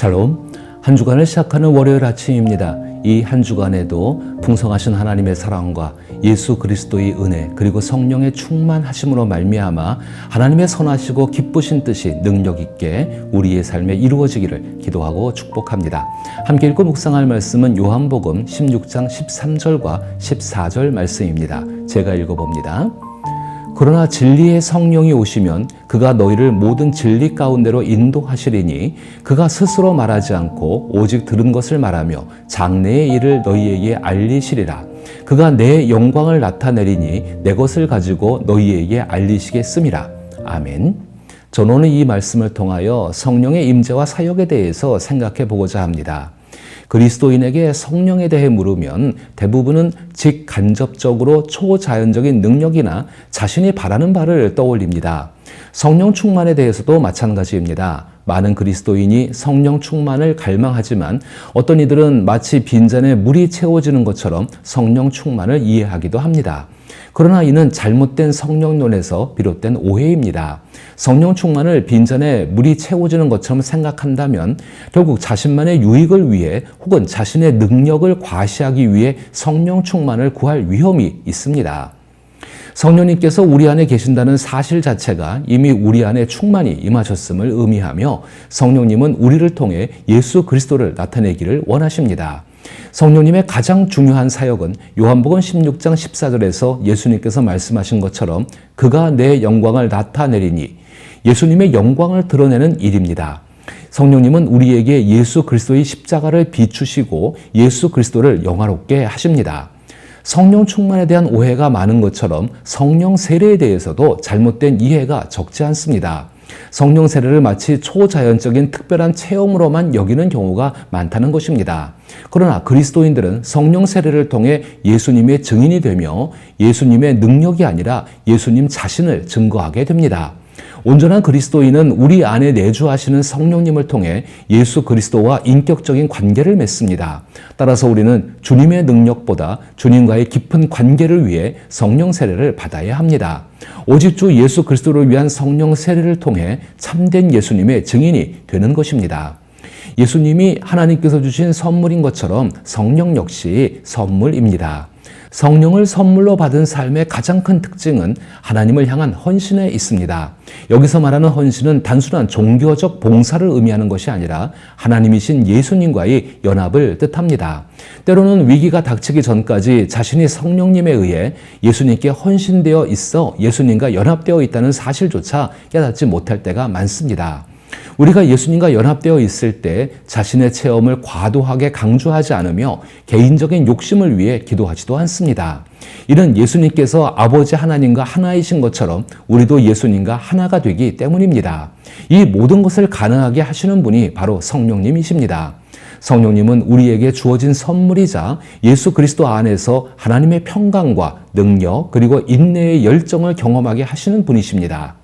샬롬, 한 주간을 시작하는 월요일 아침입니다. 이 한 주간에도 풍성하신 하나님의 사랑과 예수 그리스도의 은혜 그리고 성령의 충만하심으로 말미암아 하나님의 선하시고 기쁘신 뜻이 능력 있게 우리의 삶에 이루어지기를 기도하고 축복합니다. 함께 읽고 묵상할 말씀은 요한복음 16장 13절과 14절 말씀입니다. 제가 읽어봅니다. 그러나 진리의 성령이 오시면 그가 너희를 모든 진리 가운데로 인도하시리니 그가 스스로 말하지 않고 오직 들은 것을 말하며 장래의 일을 너희에게 알리시리라. 그가 내 영광을 나타내리니 내 것을 가지고 너희에게 알리시겠음이라. 아멘. 저는 오늘 이 말씀을 통하여 성령의 임재와 사역에 대해서 생각해 보고자 합니다. 그리스도인에게 성령에 대해 물으면 대부분은 직간접적으로 초자연적인 능력이나 자신이 바라는 바를 떠올립니다. 성령 충만에 대해서도 마찬가지입니다. 많은 그리스도인이 성령 충만을 갈망하지만 어떤 이들은 마치 빈잔에 물이 채워지는 것처럼 성령 충만을 이해하기도 합니다. 그러나 이는 잘못된 성령론에서 비롯된 오해입니다. 성령 충만을 빈잔에 물이 채워지는 것처럼 생각한다면 결국 자신만의 유익을 위해 혹은 자신의 능력을 과시하기 위해 성령 충만을 구할 위험이 있습니다. 성령님께서 우리 안에 계신다는 사실 자체가 이미 우리 안에 충만히 임하셨음을 의미하며 성령님은 우리를 통해 예수 그리스도를 나타내기를 원하십니다. 성령님의 가장 중요한 사역은 요한복음 16장 14절에서 예수님께서 말씀하신 것처럼 그가 내 영광을 나타내리니 예수님의 영광을 드러내는 일입니다. 성령님은 우리에게 예수 그리스도의 십자가를 비추시고 예수 그리스도를 영화롭게 하십니다. 성령 충만에 대한 오해가 많은 것처럼 성령 세례에 대해서도 잘못된 이해가 적지 않습니다. 성령 세례를 마치 초자연적인 특별한 체험으로만 여기는 경우가 많다는 것입니다. 그러나 그리스도인들은 성령 세례를 통해 예수님의 증인이 되며 예수님의 능력이 아니라 예수님 자신을 증거하게 됩니다. 온전한 그리스도인은 우리 안에 내주하시는 성령님을 통해 예수 그리스도와 인격적인 관계를 맺습니다. 따라서 우리는 주님의 능력보다 주님과의 깊은 관계를 위해 성령 세례를 받아야 합니다. 오직 주 예수 그리스도를 위한 성령 세례를 통해 참된 예수님의 증인이 되는 것입니다. 예수님이 하나님께서 주신 선물인 것처럼 성령 역시 선물입니다. 성령을 선물로 받은 삶의 가장 큰 특징은 하나님을 향한 헌신에 있습니다. 여기서 말하는 헌신은 단순한 종교적 봉사를 의미하는 것이 아니라 하나님이신 예수님과의 연합을 뜻합니다. 때로는 위기가 닥치기 전까지 자신이 성령님에 의해 예수님께 헌신되어 있어 예수님과 연합되어 있다는 사실조차 깨닫지 못할 때가 많습니다. 우리가 예수님과 연합되어 있을 때 자신의 체험을 과도하게 강조하지 않으며 개인적인 욕심을 위해 기도하지도 않습니다. 이는 예수님께서 아버지 하나님과 하나이신 것처럼 우리도 예수님과 하나가 되기 때문입니다. 이 모든 것을 가능하게 하시는 분이 바로 성령님이십니다. 성령님은 우리에게 주어진 선물이자 예수 그리스도 안에서 하나님의 평강과 능력 그리고 인내의 열정을 경험하게 하시는 분이십니다.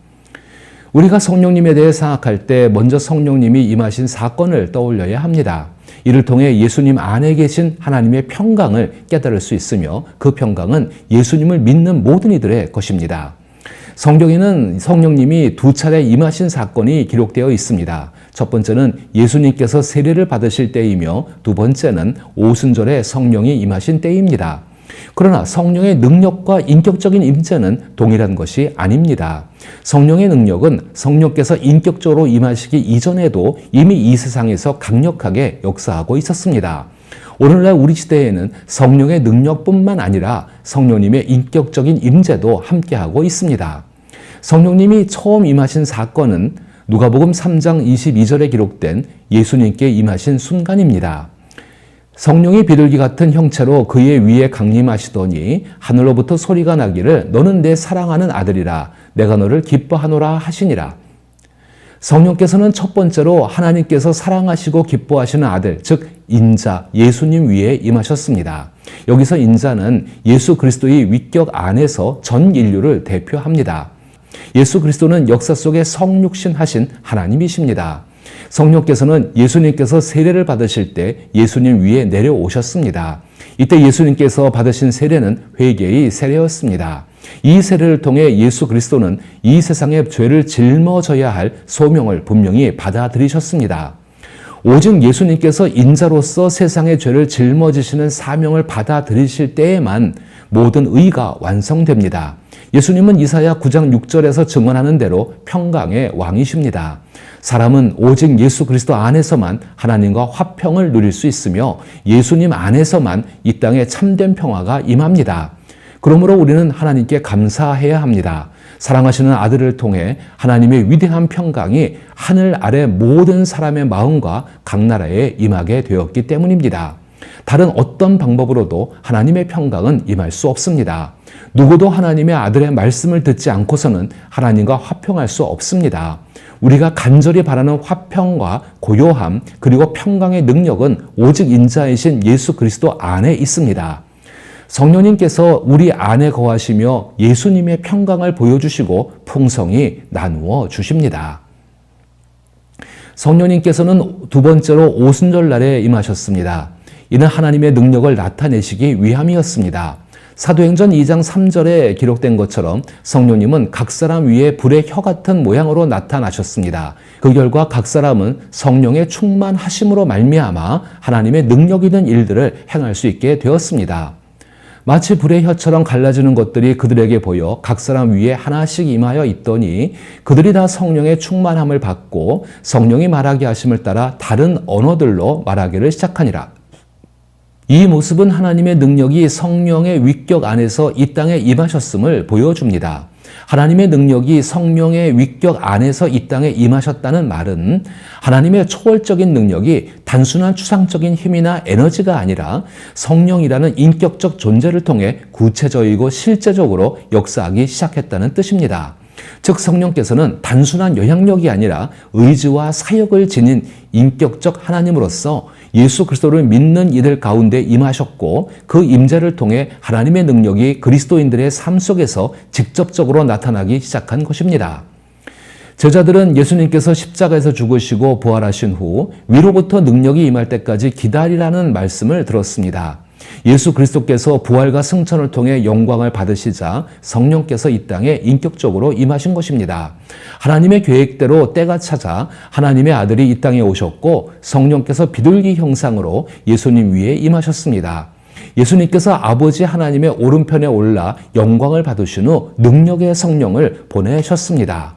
우리가 성령님에 대해 생각할 때 먼저 성령님이 임하신 사건을 떠올려야 합니다. 이를 통해 예수님 안에 계신 하나님의 평강을 깨달을 수 있으며 그 평강은 예수님을 믿는 모든 이들의 것입니다. 성경에는 성령님이 두 차례 임하신 사건이 기록되어 있습니다. 첫 번째는 예수님께서 세례를 받으실 때이며 두 번째는 오순절에 성령이 임하신 때입니다. 그러나 성령의 능력과 인격적인 임재는 동일한 것이 아닙니다. 성령의 능력은 성령께서 인격적으로 임하시기 이전에도 이미 이 세상에서 강력하게 역사하고 있었습니다. 오늘날 우리 시대에는 성령의 능력뿐만 아니라 성령님의 인격적인 임재도 함께하고 있습니다. 성령님이 처음 임하신 사건은 누가복음 3장 22절에 기록된 예수님께 임하신 순간입니다. 성령이 비둘기 같은 형체로 그의 위에 강림하시더니 하늘로부터 소리가 나기를 너는 내 사랑하는 아들이라 내가 너를 기뻐하노라 하시니라. 성령께서는 첫 번째로 하나님께서 사랑하시고 기뻐하시는 아들, 즉 인자 예수님 위에 임하셨습니다. 여기서 인자는 예수 그리스도의 위격 안에서 전 인류를 대표합니다. 예수 그리스도는 역사 속에 성육신하신 하나님이십니다. 성령께서는 예수님께서 세례를 받으실 때 예수님 위에 내려오셨습니다. 이때 예수님께서 받으신 세례는 회개의 세례였습니다. 이 세례를 통해 예수 그리스도는 이 세상의 죄를 짊어져야 할 소명을 분명히 받아들이셨습니다. 오직 예수님께서 인자로서 세상의 죄를 짊어지시는 사명을 받아들이실 때에만 모든 의가 완성됩니다. 예수님은 이사야 9장 6절에서 증언하는 대로 평강의 왕이십니다. 사람은 오직 예수 그리스도 안에서만 하나님과 화평을 누릴 수 있으며 예수님 안에서만 이 땅에 참된 평화가 임합니다. 그러므로 우리는 하나님께 감사해야 합니다. 사랑하시는 아들을 통해 하나님의 위대한 평강이 하늘 아래 모든 사람의 마음과 각 나라에 임하게 되었기 때문입니다. 다른 어떤 방법으로도 하나님의 평강은 임할 수 없습니다. 누구도 하나님의 아들의 말씀을 듣지 않고서는 하나님과 화평할 수 없습니다. 우리가 간절히 바라는 화평과 고요함 그리고 평강의 능력은 오직 인자이신 예수 그리스도 안에 있습니다. 성령님께서 우리 안에 거하시며 예수님의 평강을 보여주시고 풍성히 나누어 주십니다. 성령님께서는 두 번째로 오순절 날에 임하셨습니다. 이는 하나님의 능력을 나타내시기 위함이었습니다. 사도행전 2장 3절에 기록된 것처럼 성령님은 각 사람 위에 불의 혀 같은 모양으로 나타나셨습니다. 그 결과 각 사람은 성령의 충만하심으로 말미암아 하나님의 능력 있는 일들을 행할 수 있게 되었습니다. 마치 불의 혀처럼 갈라지는 것들이 그들에게 보여 각 사람 위에 하나씩 임하여 있더니 그들이 다 성령의 충만함을 받고 성령이 말하게 하심을 따라 다른 언어들로 말하기를 시작하니라. 이 모습은 하나님의 능력이 성령의 위격 안에서 이 땅에 임하셨음을 보여줍니다. 하나님의 능력이 성령의 위격 안에서 이 땅에 임하셨다는 말은 하나님의 초월적인 능력이 단순한 추상적인 힘이나 에너지가 아니라 성령이라는 인격적 존재를 통해 구체적이고 실제적으로 역사하기 시작했다는 뜻입니다. 즉 성령께서는 단순한 영향력이 아니라 의지와 사역을 지닌 인격적 하나님으로서 예수 그리스도를 믿는 이들 가운데 임하셨고 그 임재를 통해 하나님의 능력이 그리스도인들의 삶 속에서 직접적으로 나타나기 시작한 것입니다. 제자들은 예수님께서 십자가에서 죽으시고 부활하신 후 위로부터 능력이 임할 때까지 기다리라는 말씀을 들었습니다. 예수 그리스도께서 부활과 승천을 통해 영광을 받으시자 성령께서 이 땅에 인격적으로 임하신 것입니다. 하나님의 계획대로 때가 찾아 하나님의 아들이 이 땅에 오셨고 성령께서 비둘기 형상으로 예수님 위에 임하셨습니다. 예수님께서 아버지 하나님의 오른편에 올라 영광을 받으신 후 능력의 성령을 보내셨습니다.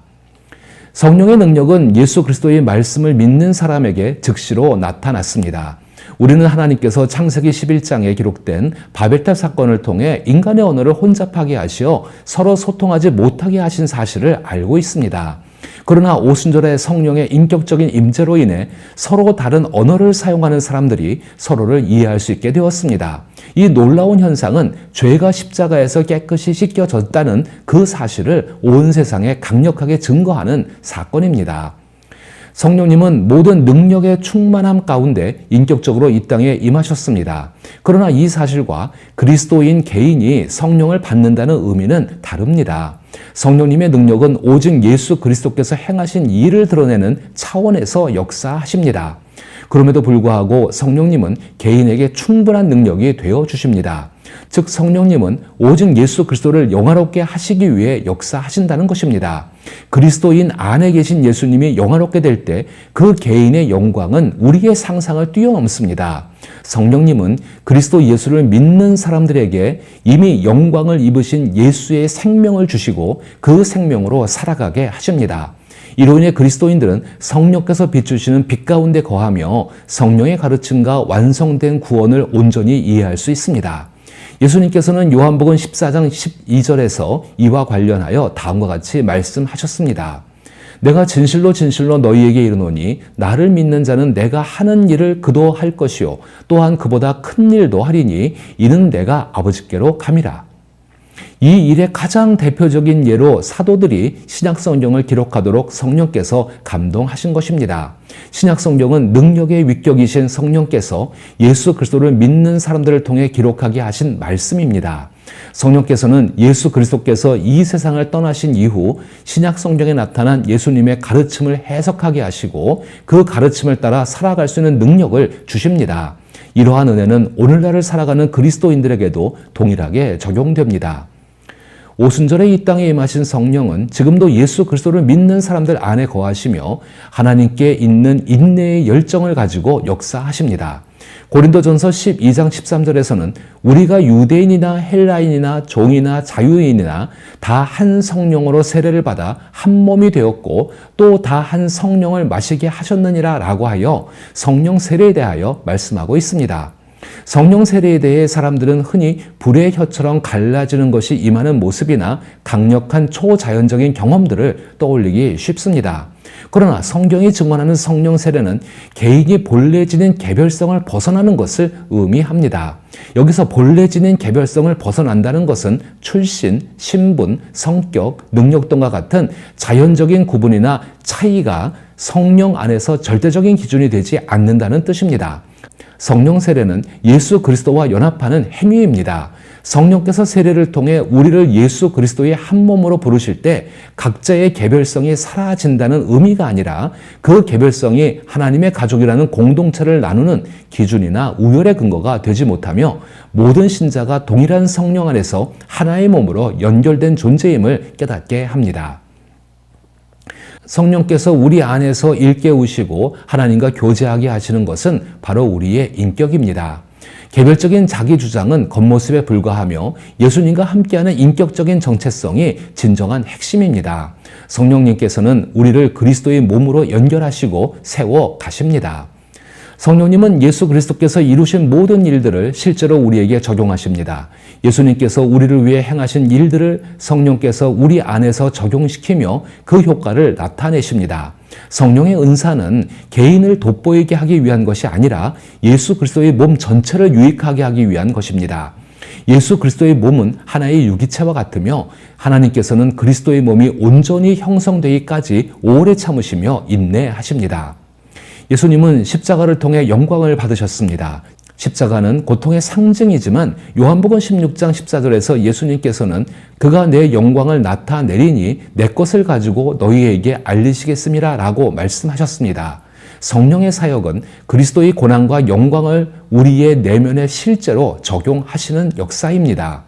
성령의 능력은 예수 그리스도의 말씀을 믿는 사람에게 즉시로 나타났습니다. 우리는 하나님께서 창세기 11장에 기록된 바벨탑 사건을 통해 인간의 언어를 혼잡하게 하시어 서로 소통하지 못하게 하신 사실을 알고 있습니다. 그러나 오순절의 성령의 인격적인 임재로 인해 서로 다른 언어를 사용하는 사람들이 서로를 이해할 수 있게 되었습니다. 이 놀라운 현상은 죄가 십자가에서 깨끗이 씻겨졌다는 그 사실을 온 세상에 강력하게 증거하는 사건입니다. 성령님은 모든 능력의 충만함 가운데 인격적으로 이 땅에 임하셨습니다. 그러나 이 사실과 그리스도인 개인이 성령을 받는다는 의미는 다릅니다. 성령님의 능력은 오직 예수 그리스도께서 행하신 일을 드러내는 차원에서 역사하십니다. 그럼에도 불구하고 성령님은 개인에게 충분한 능력이 되어 주십니다. 즉 성령님은 오직 예수 그리스도를 영화롭게 하시기 위해 역사하신다는 것입니다. 그리스도인 안에 계신 예수님이 영화롭게 될 때 그 개인의 영광은 우리의 상상을 뛰어넘습니다. 성령님은 그리스도 예수를 믿는 사람들에게 이미 영광을 입으신 예수의 생명을 주시고 그 생명으로 살아가게 하십니다. 이로 인해 그리스도인들은 성령께서 비추시는 빛 가운데 거하며 성령의 가르침과 완성된 구원을 온전히 이해할 수 있습니다. 예수님께서는 요한복음 14장 12절에서 이와 관련하여 다음과 같이 말씀하셨습니다. 내가 진실로 진실로 너희에게 이르노니 나를 믿는 자는 내가 하는 일을 그도 할 것이요 또한 그보다 큰 일도 하리니 이는 내가 아버지께로 감이라. 이 일의 가장 대표적인 예로 사도들이 신약성경을 기록하도록 성령께서 감동하신 것입니다. 신약성경은 능력의 위격이신 성령께서 예수 그리스도를 믿는 사람들을 통해 기록하게 하신 말씀입니다. 성령께서는 예수 그리스도께서 이 세상을 떠나신 이후 신약성경에 나타난 예수님의 가르침을 해석하게 하시고 그 가르침을 따라 살아갈 수 있는 능력을 주십니다. 이러한 은혜는 오늘날을 살아가는 그리스도인들에게도 동일하게 적용됩니다. 오순절에 이 땅에 임하신 성령은 지금도 예수 그리스도를 믿는 사람들 안에 거하시며 하나님께 있는 인내의 열정을 가지고 역사하십니다. 고린도전서 12장 13절에서는 우리가 유대인이나 헬라인이나 종이나 자유인이나 다 한 성령으로 세례를 받아 한 몸이 되었고 또 다 한 성령을 마시게 하셨느니라 라고 하여 성령 세례에 대하여 말씀하고 있습니다. 성령 세례에 대해 사람들은 흔히 불의 혀처럼 갈라지는 것이 임하는 모습이나 강력한 초자연적인 경험들을 떠올리기 쉽습니다. 그러나 성경이 증언하는 성령 세례는 개인이 본래 지닌 개별성을 벗어나는 것을 의미합니다. 여기서 본래 지닌 개별성을 벗어난다는 것은 출신, 신분, 성격, 능력 등과 같은 자연적인 구분이나 차이가 성령 안에서 절대적인 기준이 되지 않는다는 뜻입니다. 성령 세례는 예수 그리스도와 연합하는 행위입니다. 성령께서 세례를 통해 우리를 예수 그리스도의 한 몸으로 부르실 때 각자의 개별성이 사라진다는 의미가 아니라 그 개별성이 하나님의 가족이라는 공동체를 나누는 기준이나 우열의 근거가 되지 못하며 모든 신자가 동일한 성령 안에서 하나의 몸으로 연결된 존재임을 깨닫게 합니다. 성령께서 우리 안에서 일깨우시고 하나님과 교제하게 하시는 것은 바로 우리의 인격입니다. 개별적인 자기 주장은 겉모습에 불과하며 예수님과 함께하는 인격적인 정체성이 진정한 핵심입니다. 성령님께서는 우리를 그리스도의 몸으로 연결하시고 세워 가십니다. 성령님은 예수 그리스도께서 이루신 모든 일들을 실제로 우리에게 적용하십니다. 예수님께서 우리를 위해 행하신 일들을 성령께서 우리 안에서 적용시키며 그 효과를 나타내십니다. 성령의 은사는 개인을 돋보이게 하기 위한 것이 아니라 예수 그리스도의 몸 전체를 유익하게 하기 위한 것입니다. 예수 그리스도의 몸은 하나의 유기체와 같으며 하나님께서는 그리스도의 몸이 온전히 형성되기까지 오래 참으시며 인내하십니다. 예수님은 십자가를 통해 영광을 받으셨습니다. 십자가는 고통의 상징이지만 요한복음 16장 14절에서 예수님께서는 그가 내 영광을 나타내리니 내 것을 가지고 너희에게 알리시겠음이라 라고 말씀하셨습니다. 성령의 사역은 그리스도의 고난과 영광을 우리의 내면에 실제로 적용하시는 역사입니다.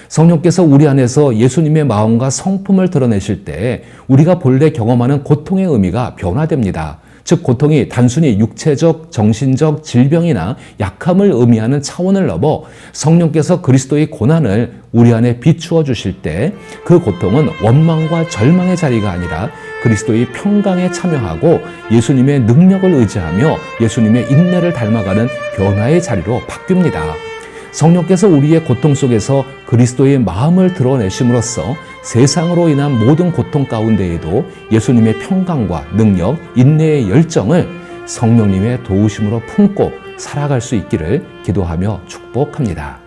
성령께서 우리 안에서 예수님의 마음과 성품을 드러내실 때 우리가 본래 경험하는 고통의 의미가 변화됩니다. 즉 고통이 단순히 육체적, 정신적 질병이나 약함을 의미하는 차원을 넘어 성령께서 그리스도의 고난을 우리 안에 비추어 주실 때 그 고통은 원망과 절망의 자리가 아니라 그리스도의 평강에 참여하고 예수님의 능력을 의지하며 예수님의 인내를 닮아가는 변화의 자리로 바뀝니다. 성령께서 우리의 고통 속에서 그리스도의 마음을 드러내심으로써 세상으로 인한 모든 고통 가운데에도 예수님의 평강과 능력, 인내의 열정을 성령님의 도우심으로 품고 살아갈 수 있기를 기도하며 축복합니다.